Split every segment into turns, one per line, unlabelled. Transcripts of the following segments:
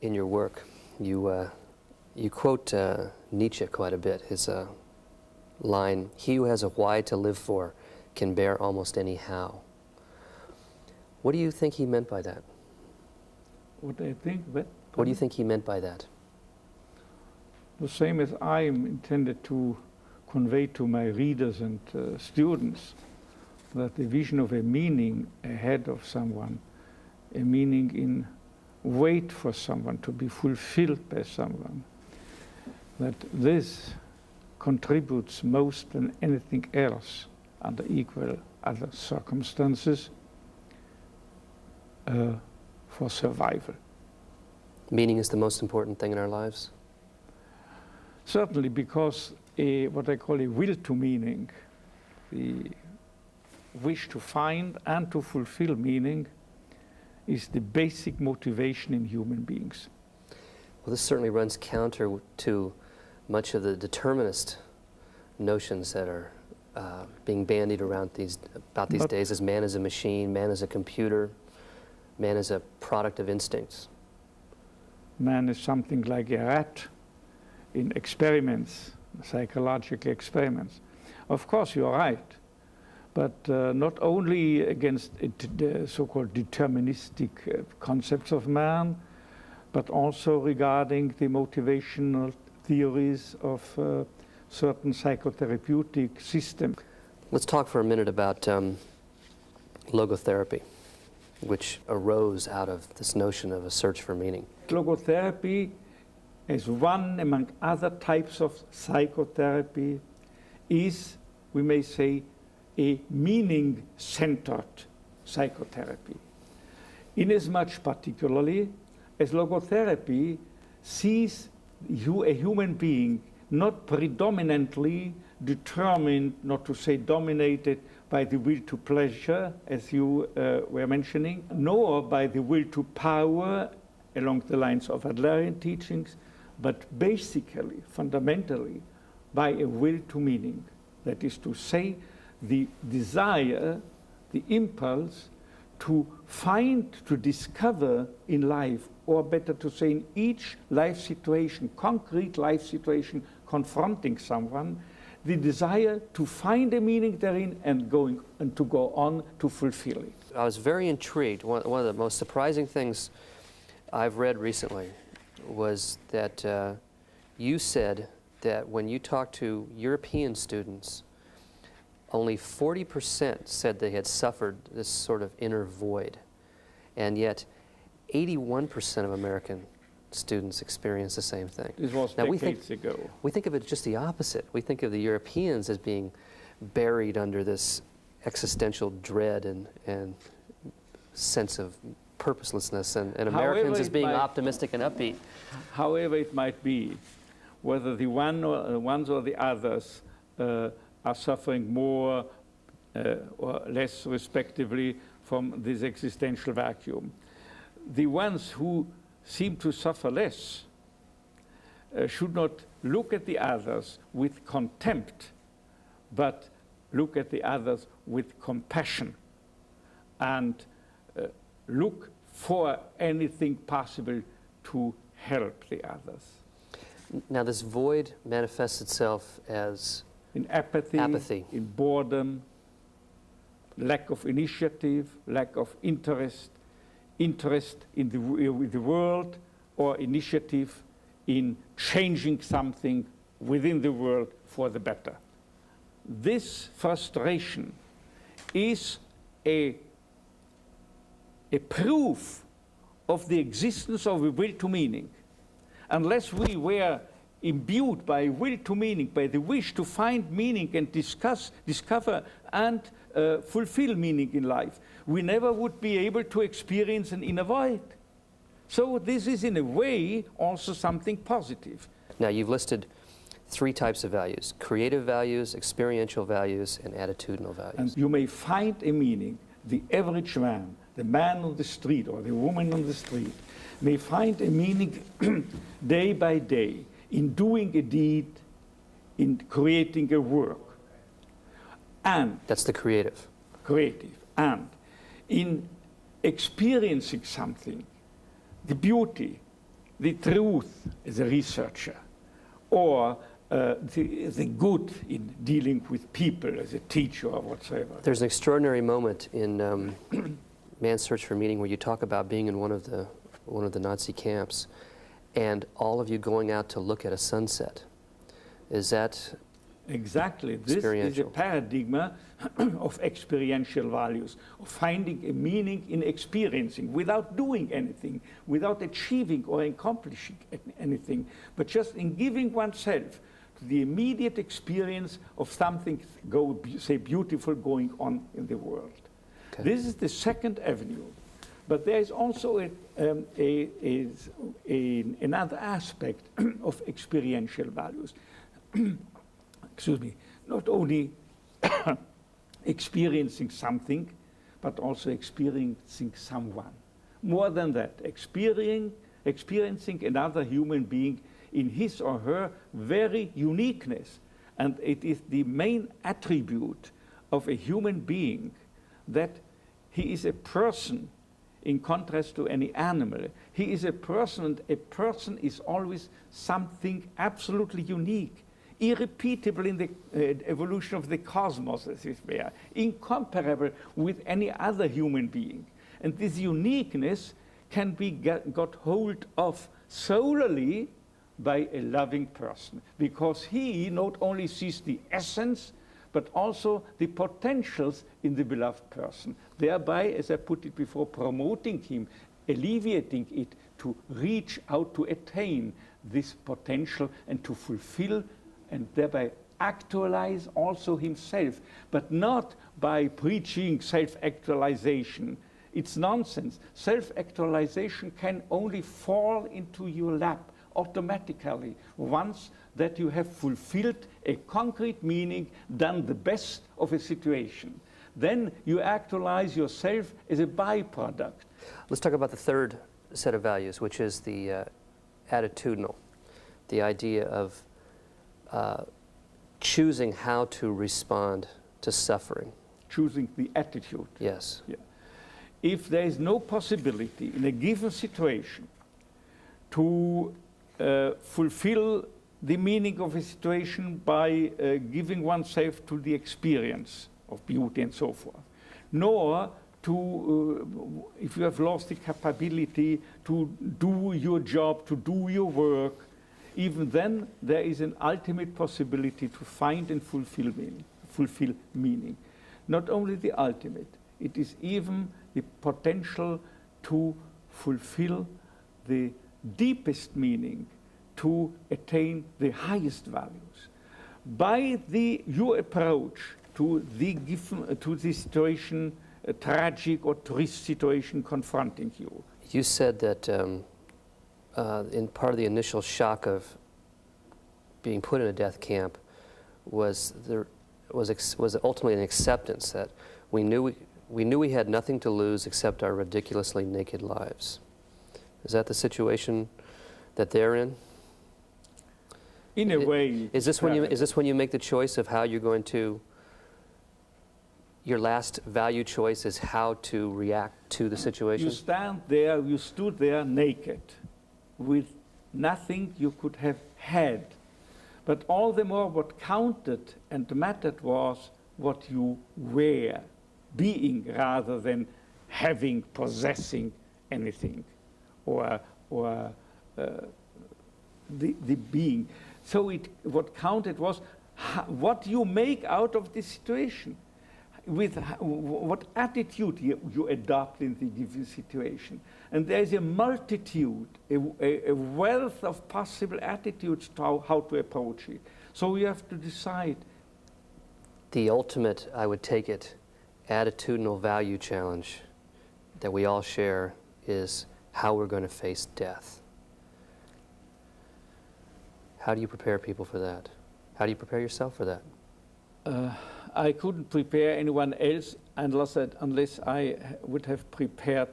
in your work, you quote Nietzsche quite a bit. His line, "He who has a why to live for can bear almost any how." What do you think he meant by that?
What I think?
What do you think he meant by that?
The same as I am intended to convey to my readers and students, that the vision of a meaning ahead of someone, a meaning in wait for someone, to be fulfilled by someone, that this contributes most than anything else under equal other circumstances for survival.
Meaning is the most important thing in our lives?
Certainly, because what I call a will to meaning, the wish to find and to fulfill meaning, is the basic motivation in human beings.
Well, this certainly runs counter to much of the determinist notions that are being bandied around these days, as man is a machine, man is a computer, man is a product of instincts.
Man is something like a rat in experiments, psychological experiments. Of course, you're right, but not only against the so-called deterministic concepts of man, but also regarding the motivational theories of certain psychotherapeutic systems.
Let's talk for a minute about logotherapy, which arose out of this notion of a search for meaning.
Logotherapy, as one among other types of psychotherapy, is, we may say, a meaning-centered psychotherapy. Inasmuch particularly as logotherapy sees a human being not predominantly determined, not to say dominated, by the will to pleasure, as you were mentioning, nor by the will to power along the lines of Adlerian teachings, but basically, fundamentally, by a will to meaning. That is to say, the desire, the impulse to find, to discover in life, or better to say in each life situation, concrete life situation confronting someone, the desire to find a meaning therein and to go on to fulfill it.
I was very intrigued. One of the most surprising things I've read recently was that you said that when you talked to European students, only 40% said they had suffered this sort of inner void, and yet 81% of American students experience the same thing.
This was decades ago.
We think of it just the opposite. We think of the Europeans as being buried under this existential dread and sense of purposelessness, and Americans as being optimistic and upbeat.
However it might be, whether the ones or the others are suffering more or less respectively from this existential vacuum. The ones who seem to suffer less should not look at the others with contempt, but look at the others with compassion and look for anything possible to help the others.
Now, this void manifests itself as
in apathy, in boredom, lack of initiative, lack of interest in the world, or initiative in changing something within the world for the better. This frustration is a proof of the existence of a will to meaning. Unless we were imbued by will to meaning, by the wish to find meaning and discover and fulfill meaning in life, we never would be able to experience an inner void. So this is in a way also something positive.
Now, you've listed 3 types of values: creative values, experiential values, and attitudinal values.
And you may find a meaning. The average man, the man on the street or the woman on the street, may find a meaning day by day in doing a deed, in creating a work. And
that's the creative.
And in experiencing something, the beauty, the truth as a researcher, or the good in dealing with people as a teacher or whatsoever.
There's an extraordinary moment in Man's Search for Meaning where you talk about being in one of the Nazi camps and all of you going out to look at a sunset. Is that
exactly? This is a paradigm of experiential values, of finding a meaning in experiencing without doing anything, without achieving or accomplishing anything, but just in giving oneself to the immediate experience of something, say, beautiful going on in the world. Okay. This is the second avenue. But there is also another aspect of experiential values. Excuse me, not only experiencing something, but also experiencing someone. More than that, experiencing another human being in his or her very uniqueness. And it is the main attribute of a human being that he is a person in contrast to any animal. He is a person, and a person is always something absolutely unique, irrepeatable in the evolution of the cosmos, as it were, incomparable with any other human being. And this uniqueness can be got hold of solely by a loving person, because he not only sees the essence, but also the potentials in the beloved person, thereby, as I put it before, promoting him, alleviating it to reach out to attain this potential and to fulfill and thereby actualize also himself, but not by preaching self-actualization. It's nonsense. Self-actualization can only fall into your lap automatically once that you have fulfilled a concrete meaning, done the best of a situation. Then you actualize yourself as a byproduct.
Let's talk about the third set of values, which is the attitudinal, the idea of choosing how to respond to suffering.
Choosing the attitude.
Yes.
Yeah. If there is no possibility in a given situation to fulfill the meaning of a situation by giving oneself to the experience of beauty and so forth, nor to, if you have lost the capability to do your job, to do your work, even then there is an ultimate possibility to find and fulfill meaning. Not only the ultimate, it is even the potential to fulfill the deepest meaning, to attain the highest values. By your approach to the situation, a tragic or triste situation confronting you.
You said that in part of the initial shock of being put in a death camp was ultimately an acceptance that we knew we had nothing to lose except our ridiculously naked lives. Is that the situation that they're in?
In a way.
Is this when you make the choice of how you're going to? Your last value choice is how to react to the situation?
You stood there naked, with nothing you could have had. But all the more what counted and mattered was what you were, being rather than possessing anything, or the being. So what counted was what you make out of this situation, with what attitude you adopt in the given situation. And there is a multitude, a wealth of possible attitudes to how to approach it. So you have to decide.
The ultimate, I would take it, attitudinal value challenge that we all share is how we're going to face death. How do you prepare people for that? How do you prepare yourself for that?
I couldn't prepare anyone else unless I would have prepared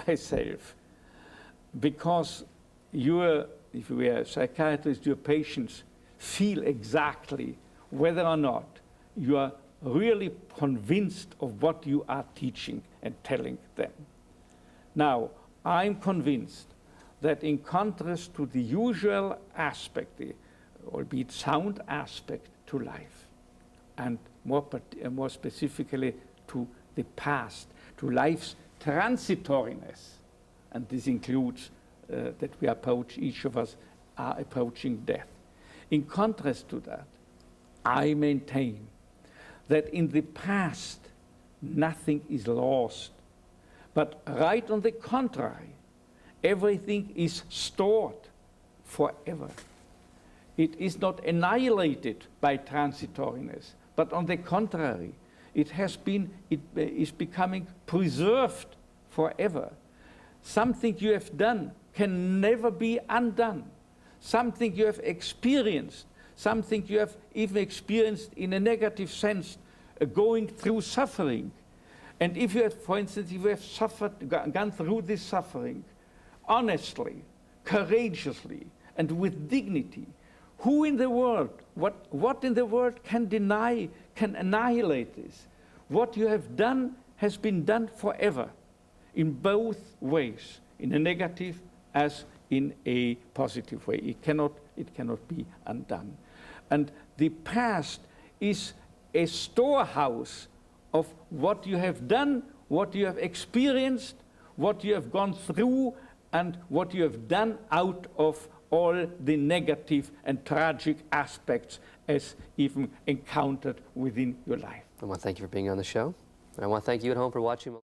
myself. Because if you were a psychiatrist, your patients feel exactly whether or not you are really convinced of what you are teaching and telling them. Now, I'm convinced that in contrast to the usual aspect, the albeit sound aspect to life, and more specifically to the past, to life's transitoriness, and this includes that we approach, each of us are approaching death. In contrast to that, I maintain that in the past, nothing is lost, but right on the contrary, everything is stored forever. It is not annihilated by transitoriness, but on the contrary, it is becoming preserved forever. Something you have done can never be undone. Something you have experienced, something you have even experienced in a negative sense, going through suffering. And if you have, for instance, if you have suffered, gone through this suffering, honestly, courageously, and with dignity, who in the world, what in the world can deny, can annihilate this? What you have done has been done forever, in both ways, in a negative as in a positive way. It cannot be undone. And the past is a storehouse of what you have done, what you have experienced, what you have gone through, and what you have done out of all the negative and tragic aspects as even encountered within your life.
I want to thank you for being on the show. And I want to thank you at home for watching.